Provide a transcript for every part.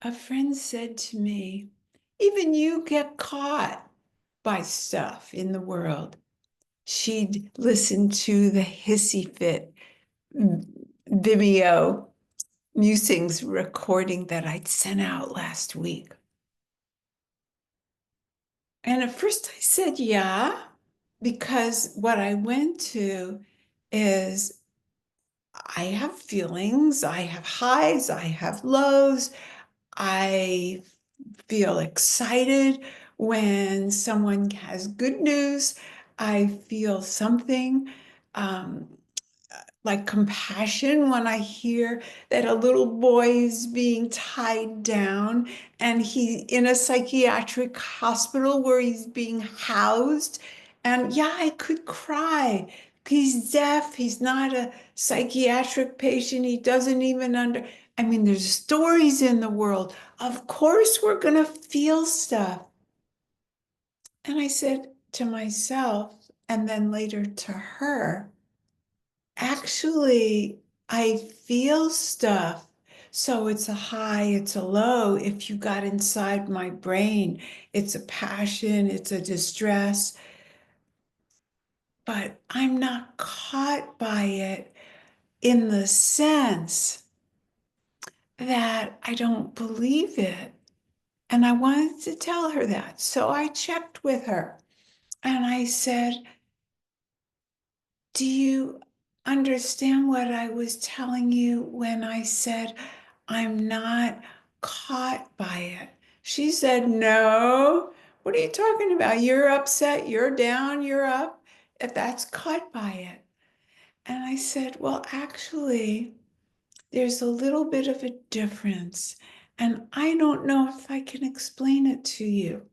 A friend said to me, even you get caught by stuff in the world. She'd listened to the hissy fit Vimeo musings recording that I'd sent out last week. And at first I said, yeah, because what I went to is I have feelings, I have highs, I have lows. I feel excited when someone has good news. I feel something um, like compassion when I hear that a little boy is being tied down and he's in a psychiatric hospital where he's being housed. And yeah, I could cry. He's deaf. He's not a psychiatric patient. He doesn't even I mean, there's stories in the world. Of course, we're going to feel stuff. And I said to myself, and then later to her, actually, I feel stuff. So it's a high, it's a low. If you got inside my brain, it's a passion, it's a distress, but I'm not caught by it in the sense that I don't believe it. And I wanted to tell her that. So I checked with her and I said, do you understand what I was telling you when I said I'm not caught by it? She said, no. What are you talking about? You're upset, you're down, you're up. That's caught by it. And I said, well, actually, there's a little bit of a difference. And I don't know if I can explain it to you.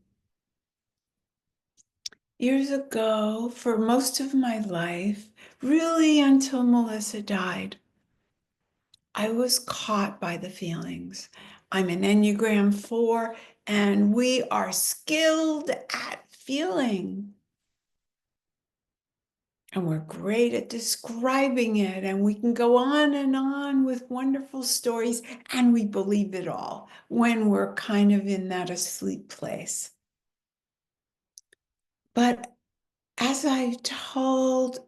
Years ago, for most of my life, really until Melissa died, I was caught by the feelings. I'm an Enneagram 4, and we are skilled at feeling. And we're great at describing it, and we can go on and on with wonderful stories, and we believe it all when we're kind of in that asleep place. But as I told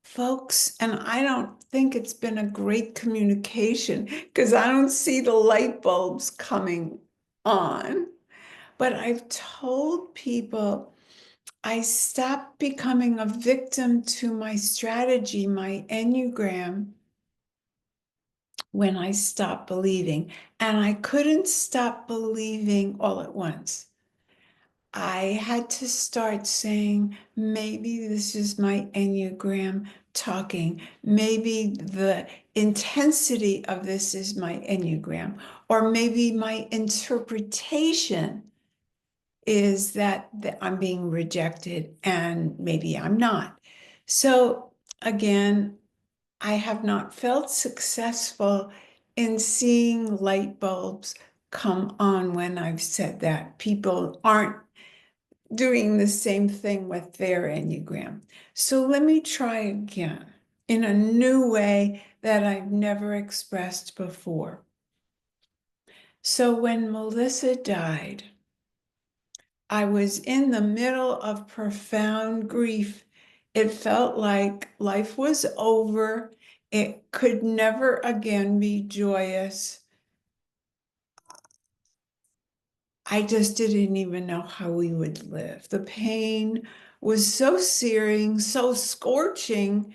folks, and I don't think it's been a great communication because I don't see the light bulbs coming on. But I've told people I stopped becoming a victim to my strategy, my Enneagram, when I stopped believing. And I couldn't stop believing all at once. I had to start saying, maybe this is my Enneagram talking. Maybe the intensity of this is my Enneagram, or maybe my interpretation is that I'm being rejected and maybe I'm not. So again, I have not felt successful in seeing light bulbs come on when I've said that. People aren't doing the same thing with their Enneagram. So let me try again in a new way that I've never expressed before. So when Melissa died, I was in the middle of profound grief. It felt like life was over. It could never again be joyous. I just didn't even know how we would live. The pain was so searing, so scorching.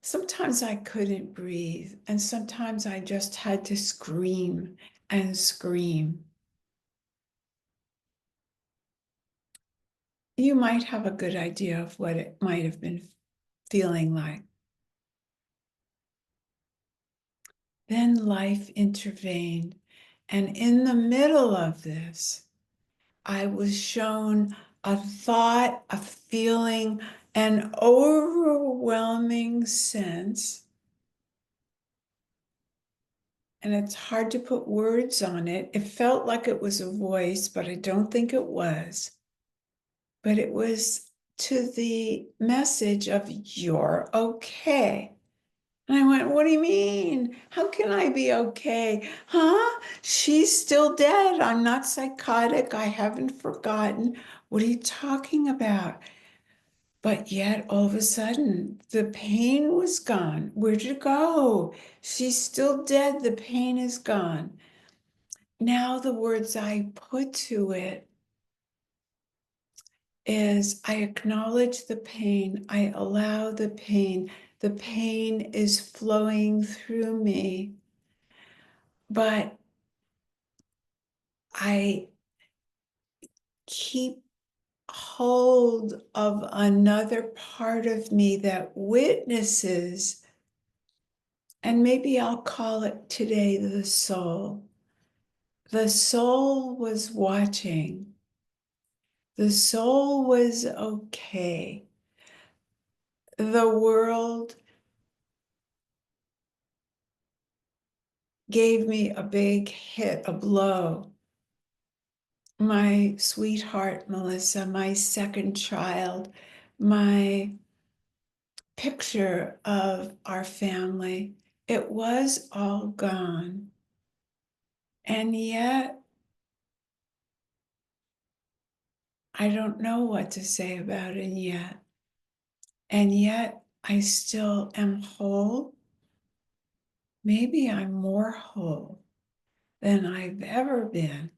Sometimes I couldn't breathe, and sometimes I just had to scream and scream. You might have a good idea of what it might have been feeling like. Then life intervened, and in the middle of this, I was shown a thought, a feeling, an overwhelming sense. And it's hard to put words on it. It felt like it was a voice, but I don't think it was. But it was to the message of you're okay. And I went, what do you mean? How can I be okay? Huh? She's still dead. I'm not psychotic. I haven't forgotten. What are you talking about? But yet, all of a sudden, the pain was gone. Where'd it go? She's still dead. The pain is gone. Now, the words I put to it is I acknowledge the pain. I allow the pain. The pain is flowing through me. But I keep hold of another part of me that witnesses, and maybe I'll call it today the soul. The soul was watching. The soul was okay. The world gave me a big hit, a blow. My sweetheart, Melissa, my second child, my picture of our family, it was all gone. And yet, I don't know what to say about it yet. And yet, I still am whole. Maybe I'm more whole than I've ever been.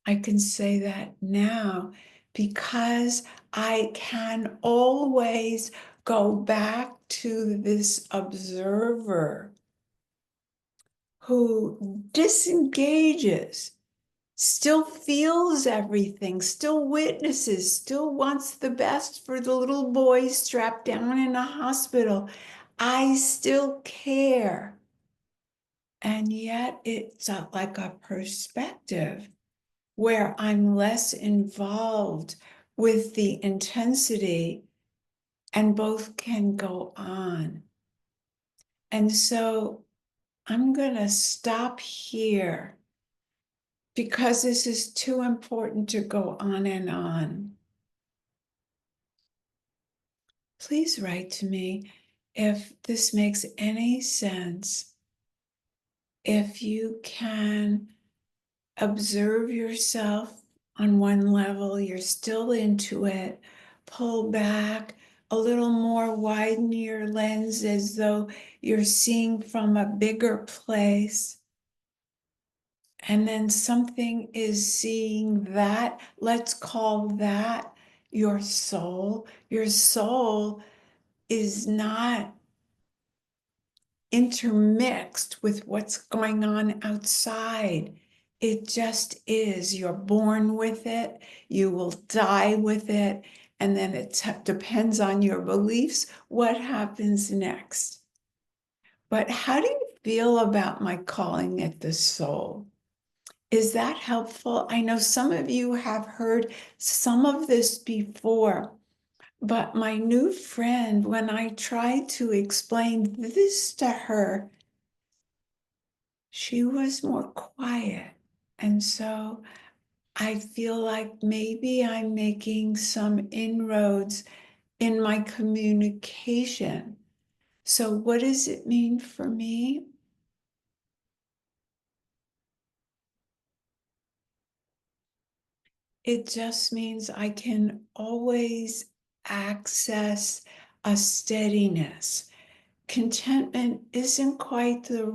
I can say that now because I can always go back to this observer who disengages, still feels everything, still witnesses, still wants the best for the little boy strapped down in a hospital. I still care. And yet it's like a perspective where I'm less involved with the intensity and both can go on. And so I'm going to stop here because this is too important to go on and on. Please write to me if this makes any sense. If you can observe yourself on one level, you're still into it, pull back a little more, widen your lens as though you're seeing from a bigger place. And then something is seeing that. Let's call that your soul. Your soul is not intermixed with what's going on outside. It just is. You're born with it. You will die with it. And then it depends on your beliefs what happens next. But how do you feel about my calling it the soul? Is that helpful? I know some of you have heard some of this before, but my new friend, when I tried to explain this to her, she was more quiet. And so I feel like maybe I'm making some inroads in my communication. So what does it mean for me? It just means I can always access a steadiness. Contentment isn't quite the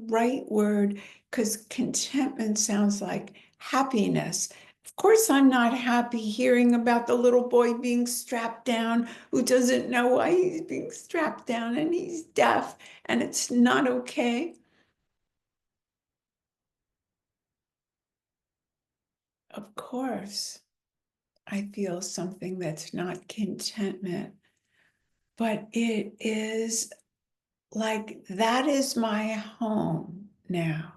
right word, because contentment sounds like happiness. Of course, I'm not happy hearing about the little boy being strapped down who doesn't know why he's being strapped down and he's deaf and it's not okay. Of course, I feel something that's not contentment, but it is like that is my home now.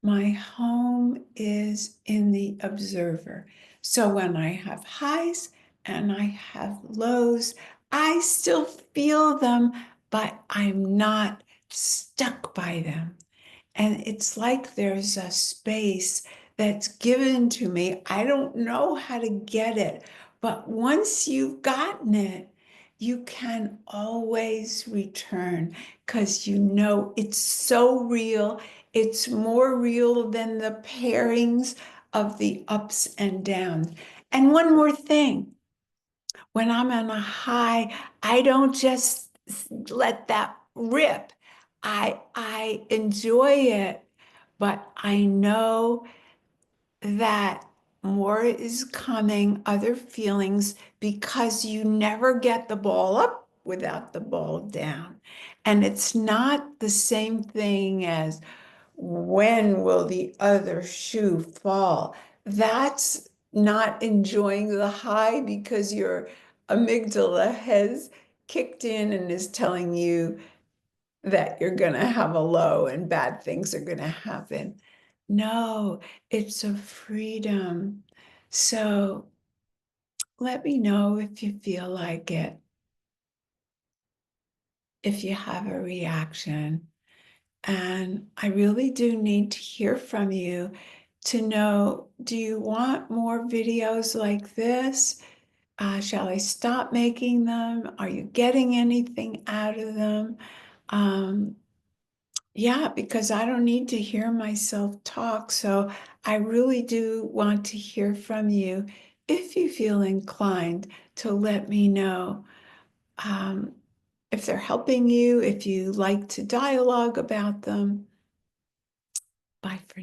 My home is in the observer. So when I have highs and I have lows, I still feel them, but I'm not stuck by them. And it's like there's a space that's given to me. I don't know how to get it, but once you've gotten it, you can always return because you know it's so real. It's more real than the pairings of the ups and downs. And one more thing, when I'm on a high, I don't just let that rip. I enjoy it, but I know that more is coming, other feelings, because you never get the ball up without the ball down. And it's not the same thing as when will the other shoe fall? That's not enjoying the high because your amygdala has kicked in and is telling you that you're going to have a low and bad things are going to happen. No, it's a freedom. So let me know if you feel like it, if you have a reaction. And I really do need to hear from you to know, do you want more videos like this? Shall I stop making them? Are you getting anything out of them? Yeah, because I don't need to hear myself talk. So I really do want to hear from you if you feel inclined to let me know um, if they're helping you, if you like to dialogue about them. Bye for now.